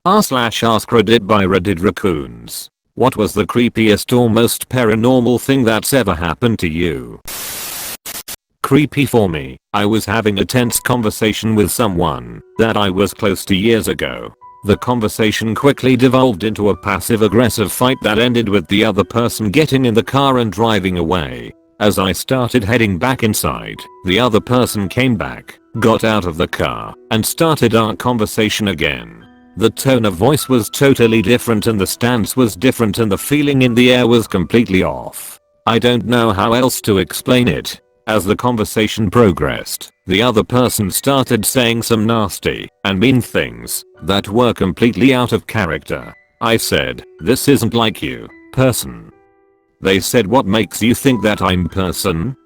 r/Askreddit by Reddit Raccoons. What was the creepiest or most paranormal thing that's ever happened to you? Creepy for me. I was having a tense conversation with someone that I was close to years ago. The conversation quickly devolved into a passive-aggressive fight that ended with the other person getting in the car and driving away. As I started heading back inside, the other person came back, got out of the car, and started our conversation again. The tone of voice was totally different and the stance was different and the feeling in the air was completely off. I don't know how else to explain it. As the conversation progressed, the other person started saying some nasty and mean things that were completely out of character. I said, "This isn't like you, person." They said, "What makes you think that I'm person?"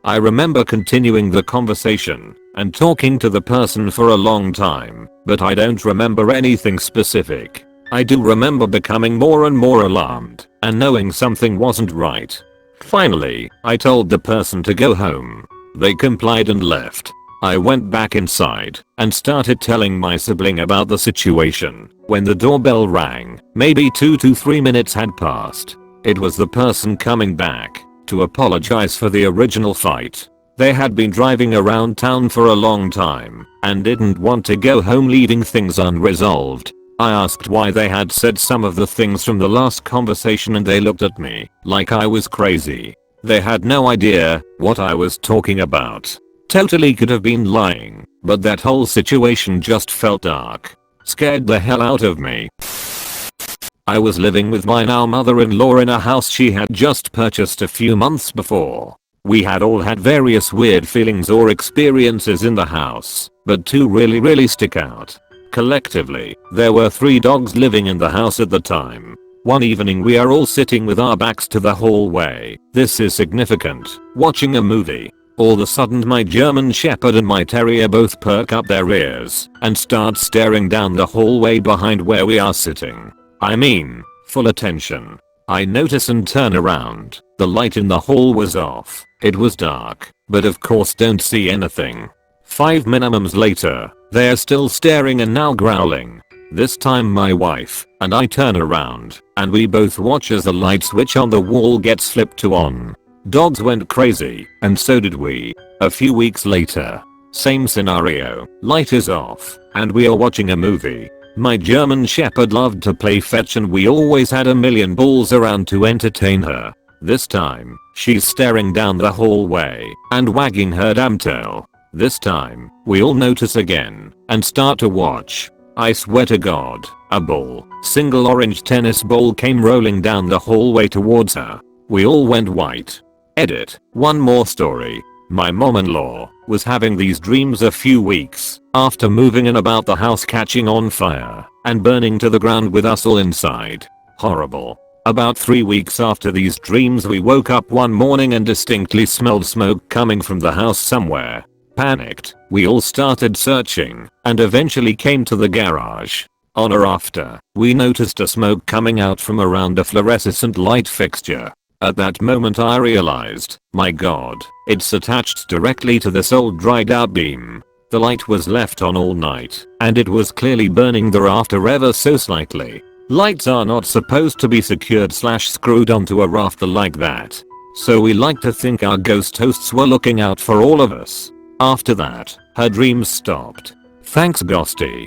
I remember continuing the conversation and talking to the person for a long time, but I don't remember anything specific. I do remember becoming more and more alarmed and knowing something wasn't right. Finally, I told the person to go home. They complied and left. I went back inside and started telling my sibling about the situation when the doorbell rang. Maybe 2 to 3 minutes had passed. It was the person coming back to apologize for the original fight. They had been driving around town for a long time and didn't want to go home, leaving things unresolved. I asked why they had said some of the things from the last conversation and they looked at me like I was crazy. They had no idea what I was talking about. Totally could have been lying, but that whole situation just felt dark. Scared the hell out of me. I was living with my now mother-in-law in a house she had just purchased a few months before. We had all had various weird feelings or experiences in the house, but two really stick out. Collectively, there were 3 dogs living in the house at the time. One evening we are all sitting with our backs to the hallway. This is significant. Watching a movie. All of a sudden my German Shepherd and my terrier both perk up their ears and start staring down the hallway behind where we are sitting. I mean, full attention. I notice and turn around. The light in the hall was off. It was dark, but of course don't see anything. 5 minimums later, they are still staring and now growling. This time my wife and I turn around and we both watch as the light switch on the wall gets flipped to on. Dogs went crazy and so did we. A few weeks later, same scenario, light is off and we are watching a movie. My German Shepherd loved to play fetch and we always had a million balls around to entertain her. This time, she's staring down the hallway and wagging her damn tail. This time, we all notice again and start to watch. I swear to God, a ball, single orange tennis ball came rolling down the hallway towards her. We all went white. Edit. One more story. My mom-in-law was having these dreams a few weeks after moving in about the house catching on fire and burning to the ground with us all inside. Horrible. About 3 weeks after these dreams we woke up one morning and distinctly smelled smoke coming from the house somewhere. Panicked, we all started searching and eventually came to the garage. On or after, we noticed a smoke coming out from around a fluorescent light fixture. At that moment I realized, my god, it's attached directly to this old dried out beam. The light was left on all night, and it was clearly burning the rafter ever so slightly. Lights are not supposed to be secured/screwed onto a rafter like that. So we like to think our ghost hosts were looking out for all of us. After that, her dreams stopped. Thanks Ghosty.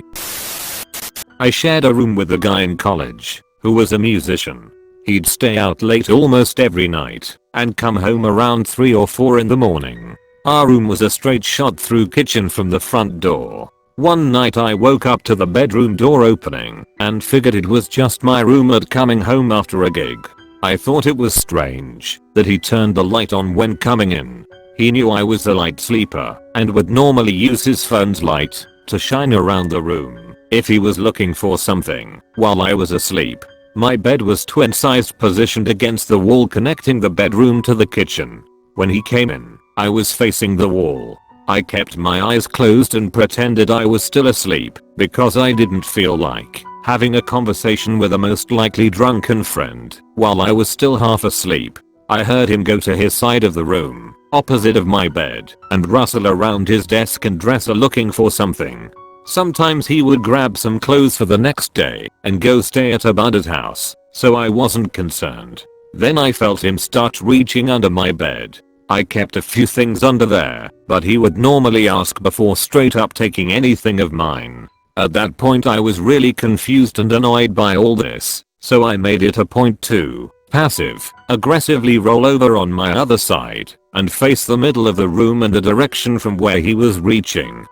I shared a room with a guy in college who was a musician. He'd stay out late almost every night and come home around 3 or 4 in the morning. Our room was a straight shot through kitchen from the front door. One night I woke up to the bedroom door opening and figured it was just my roommate coming home after a gig. I thought it was strange that he turned the light on when coming in. He knew I was a light sleeper and would normally use his phone's light to shine around the room if he was looking for something while I was asleep. My bed was twin-sized, positioned against the wall connecting the bedroom to the kitchen. When he came in, I was facing the wall. I kept my eyes closed and pretended I was still asleep because I didn't feel like having a conversation with a most likely drunken friend while I was still half asleep. I heard him go to his side of the room, opposite of my bed, and rustle around his desk and dresser looking for something. Sometimes he would grab some clothes for the next day and go stay at a buddy's house, so I wasn't concerned. Then I felt him start reaching under my bed. I kept a few things under there, but he would normally ask before straight up taking anything of mine. At that point I was really confused and annoyed by all this, so I made it a point to aggressively roll over on my other side and face the middle of the room and the direction from where he was reaching.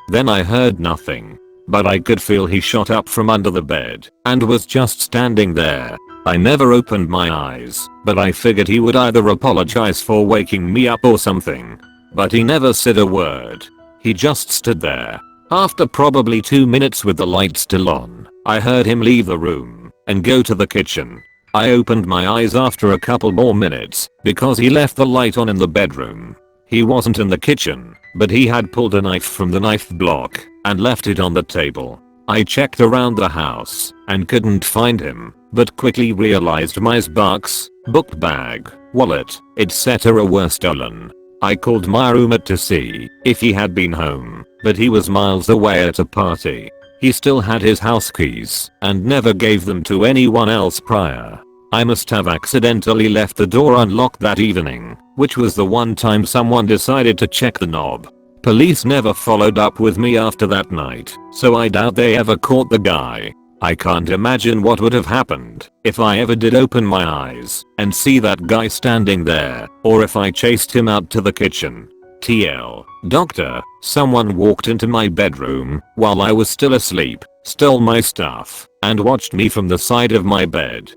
Then I heard nothing, but I could feel he shot up from under the bed and was just standing there. I never opened my eyes, but I figured he would either apologize for waking me up or something. But he never said a word. He just stood there. After probably 2 minutes with the light still on, I heard him leave the room and go to the kitchen. I opened my eyes after a couple more minutes because he left the light on in the bedroom. He wasn't in the kitchen, but he had pulled a knife from the knife block and left it on the table. I checked around the house and couldn't find him, but quickly realized my book bag, wallet, etc. were stolen. I called my roommate to see if he had been home, but he was miles away at a party. He still had his house keys and never gave them to anyone else prior. I must have accidentally left the door unlocked that evening, which was the one time someone decided to check the knob. Police never followed up with me after that night, so I doubt they ever caught the guy. I can't imagine what would have happened if I ever did open my eyes and see that guy standing there, or if I chased him out to the kitchen. TL. Doctor, someone walked into my bedroom while I was still asleep, stole my stuff, and watched me from the side of my bed.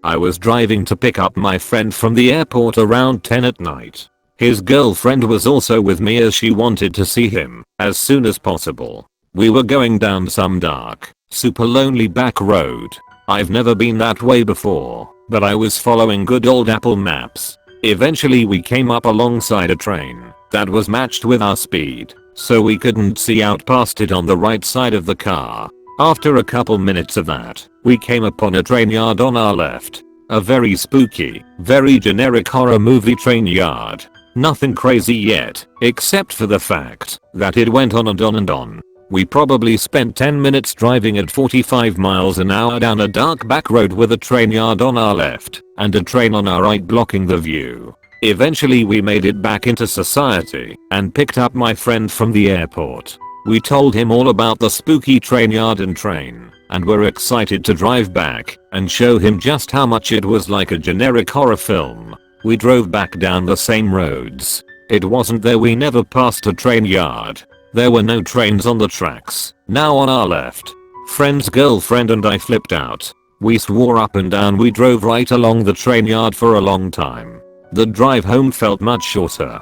I was driving to pick up my friend from the airport around 10 at night. His girlfriend was also with me as she wanted to see him as soon as possible. We were going down some dark, super lonely back road. I've never been that way before, but I was following good old Apple Maps. Eventually we came up alongside a train that was matched with our speed, so we couldn't see out past it on the right side of the car. After a couple minutes of that, we came upon a train yard on our left. A very spooky, very generic horror movie train yard. Nothing crazy yet, except for the fact that it went on and on and on. We probably spent 10 minutes driving at 45 miles an hour down a dark back road with a train yard on our left and a train on our right blocking the view. Eventually we made it back into society and picked up my friend from the airport. We told him all about the spooky train yard and train, and were excited to drive back and show him just how much it was like a generic horror film. We drove back down the same roads. It wasn't there, we never passed a train yard. There were no trains on the tracks. Now on our left. Friend's girlfriend and I flipped out. We swore up and down we drove right along the train yard for a long time. The drive home felt much shorter.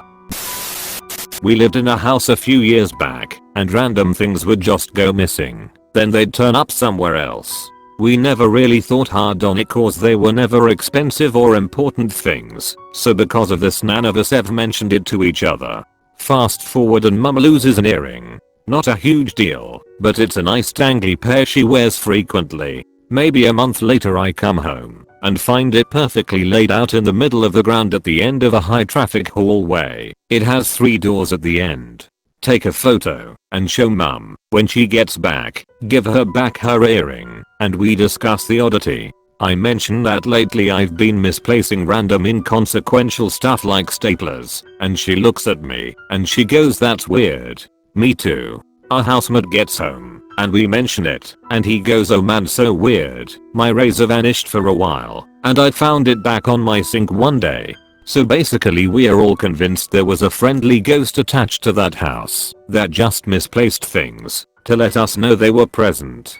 We lived in a house a few years back, and random things would just go missing. Then they'd turn up somewhere else. We never really thought hard on it cause they were never expensive or important things, so because of this none of us ever mentioned it to each other. Fast forward and mum loses an earring. Not a huge deal, but it's a nice dangly pair she wears frequently. Maybe a month later I come home and find it perfectly laid out in the middle of the ground at the end of a high traffic hallway. It has 3 doors at the end. Take a photo and show mum. When she gets back, give her back her earring and we discuss the oddity. I mention that lately I've been misplacing random inconsequential stuff like staplers, and she looks at me and she goes, "That's weird." Me too. Our housemate gets home and we mention it and he goes, "Oh man, so weird. My razor vanished for a while and I found it back on my sink one day." So basically we are all convinced there was a friendly ghost attached to that house that just misplaced things to let us know they were present.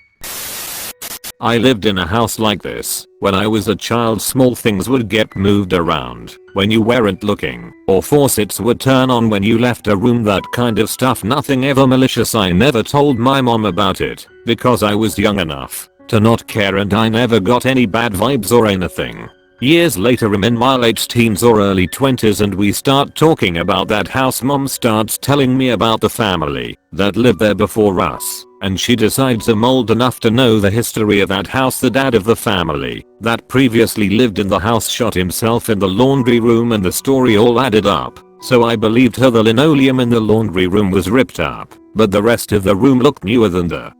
I lived in a house like this. When I was a child, small things would get moved around when you weren't looking, or faucets would turn on when you left a room, that kind of stuff. Nothing ever malicious. I never told my mom about it because I was young enough to not care, and I never got any bad vibes or anything. Years later, I'm in my late teens or early 20s and we start talking about that house. Mom starts telling me about the family that lived there before us, and she decides I'm old enough to know the history of that house. The dad of the family that previously lived in the house shot himself in the laundry room, and the story all added up. So I believed her. The linoleum in the laundry room was ripped up. but the rest of the room looked newer than the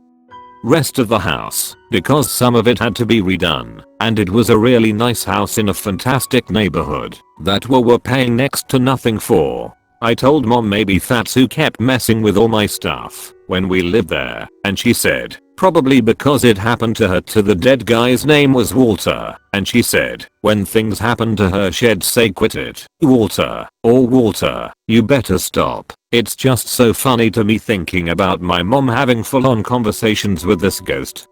rest of the house because some of it had to be redone, and it was a really nice house in a fantastic neighborhood that we were paying next to nothing for. I told mom maybe that's who kept messing with all my stuff when we lived there, and she said probably because it happened to her too. The dead guy's name was Walter, and she said when things happen to her she'd say quit it, Walter, or Walter, you better stop. It's just so funny to me thinking about my mom having full-on conversations with this ghost.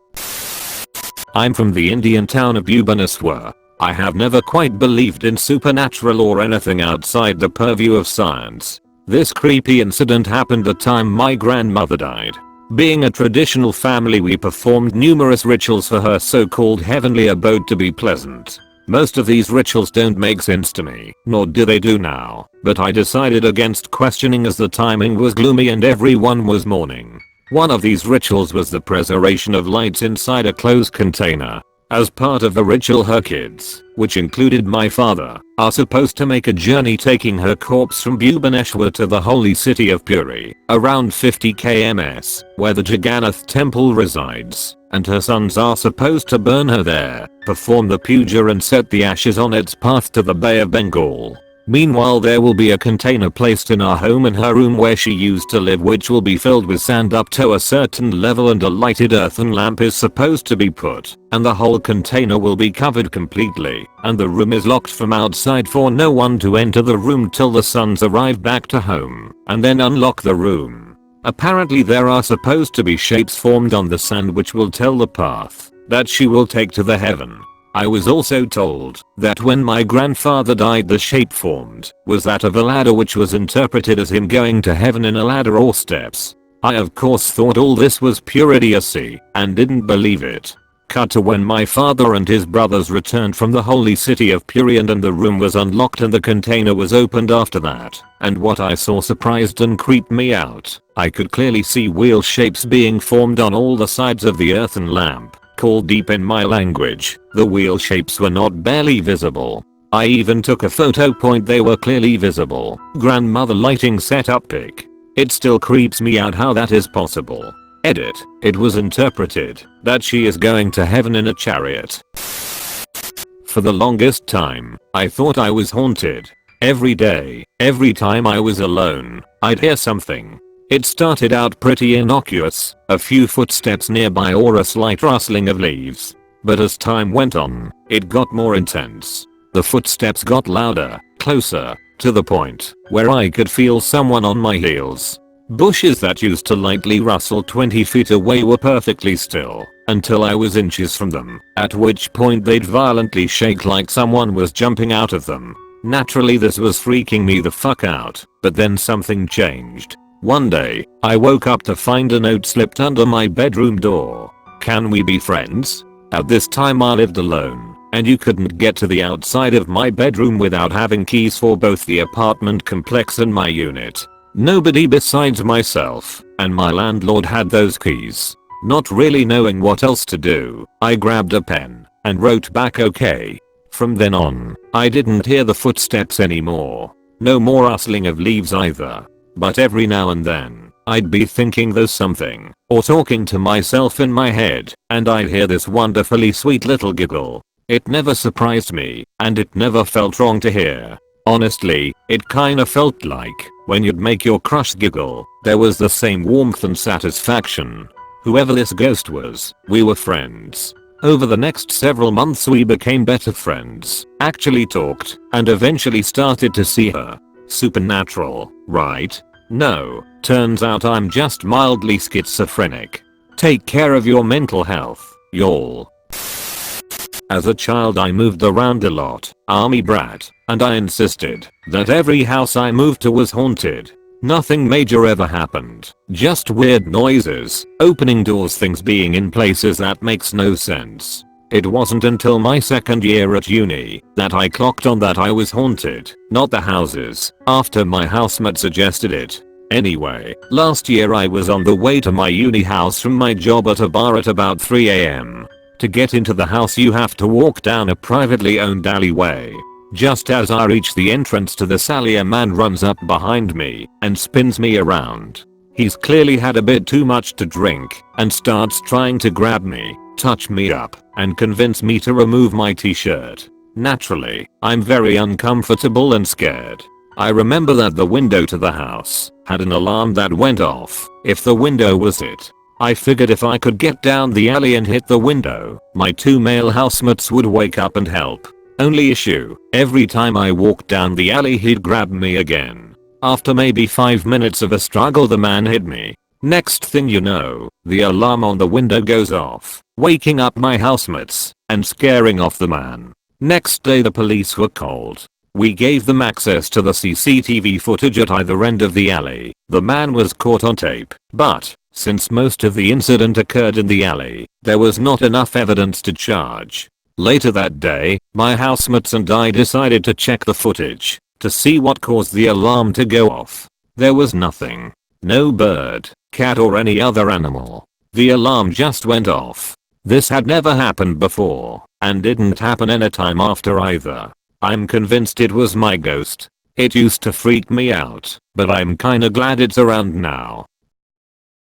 I'm from the Indian town of Bhubaneswar. I have never quite believed in supernatural or anything outside the purview of science. This creepy incident happened the time my grandmother died. Being a traditional family, we performed numerous rituals for her so-called heavenly abode to be pleasant. Most of these rituals don't make sense to me, nor do they do now, but I decided against questioning as the timing was gloomy and everyone was mourning. One of these rituals was the preservation of lights inside a closed container. As part of the ritual, her kids, which included my father, are supposed to make a journey taking her corpse from Bhubaneswar to the holy city of Puri, around 50 km, where the Jagannath temple resides, and her sons are supposed to burn her there, perform the puja and set the ashes on its path to the Bay of Bengal. Meanwhile, there will be a container placed in our home in her room where she used to live, which will be filled with sand up to a certain level, and a lighted earthen lamp is supposed to be put, and the whole container will be covered completely, and the room is locked from outside for no one to enter the room till the sons arrive back to home, and then unlock the room. Apparently there are supposed to be shapes formed on the sand which will tell the path that she will take to the heaven. I was also told that when my grandfather died, the shape formed was that of a ladder, which was interpreted as him going to heaven in a ladder or steps. I of course thought all this was pure idiocy and didn't believe it. Cut to when my father and his brothers returned from the holy city of Puri, and the room was unlocked and the container was opened after that, and what I saw surprised and creeped me out. I could clearly see wheel shapes being formed on all the sides of the earthen lamp. Called deep in my language, the wheel shapes were not barely visible. I even took a photo point, they were clearly visible. Grandmother lighting setup pic. It still creeps me out how that is possible. Edit. It was interpreted that she is going to heaven in a chariot. For the longest time, I thought I was haunted. Every day, every time I was alone, I'd hear something. It started out pretty innocuous, a few footsteps nearby or a slight rustling of leaves. But as time went on, it got more intense. The footsteps got louder, closer, to the point where I could feel someone on my heels. Bushes that used to lightly rustle 20 feet away were perfectly still until I was inches from them, at which point they'd violently shake like someone was jumping out of them. Naturally, this was freaking me the fuck out, but then something changed. One day, I woke up to find a note slipped under my bedroom door. Can we be friends? At this time I lived alone, and you couldn't get to the outside of my bedroom without having keys for both the apartment complex and my unit. Nobody besides myself and my landlord had those keys. Not really knowing what else to do, I grabbed a pen and wrote back okay. From then on, I didn't hear the footsteps anymore. No more rustling of leaves either. But every now and then, I'd be thinking there's something, or talking to myself in my head, and I'd hear this wonderfully sweet little giggle. It never surprised me, and it never felt wrong to hear. Honestly, it kinda felt like when you'd make your crush giggle, there was the same warmth and satisfaction. Whoever this ghost was, we were friends. Over the next several months we became better friends, actually talked, and eventually started to see her. Supernatural, right? No, turns out I'm just mildly schizophrenic. Take care of your mental health, y'all. As a child I moved around a lot, army brat, and I insisted that every house I moved to was haunted. Nothing major ever happened, just weird noises, opening doors, things being in places that makes no sense. It wasn't until my second year at uni that I clocked on that I was haunted, not the houses, after my housemate suggested it. Anyway, last year I was on the way to my uni house from my job at a bar at about 3 AM. To get into the house you have to walk down a privately owned alleyway. Just as I reach the entrance to this alley, a man runs up behind me and spins me around. He's clearly had a bit too much to drink and starts trying to grab me, touch me up, and convince me to remove my t-shirt. Naturally, I'm very uncomfortable and scared. I remember that the window to the house had an alarm that went off if the window was hit. I figured if I could get down the alley and hit the window, my 2 male housemates would wake up and help. Only issue, every time I walked down the alley he'd grab me again. After maybe 5 minutes of a struggle the man hit me. Next thing you know, the alarm on the window goes off, waking up my housemates and scaring off the man. Next day the police were called. We gave them access to the CCTV footage at either end of the alley. The man was caught on tape, but since most of the incident occurred in the alley, there was not enough evidence to charge. Later that day, my housemates and I decided to check the footage to see what caused the alarm to go off. There was nothing. No bird, cat or any other animal. The alarm just went off. This had never happened before and didn't happen anytime after either. I'm convinced it was my ghost. It used to freak me out, but I'm kinda glad it's around now.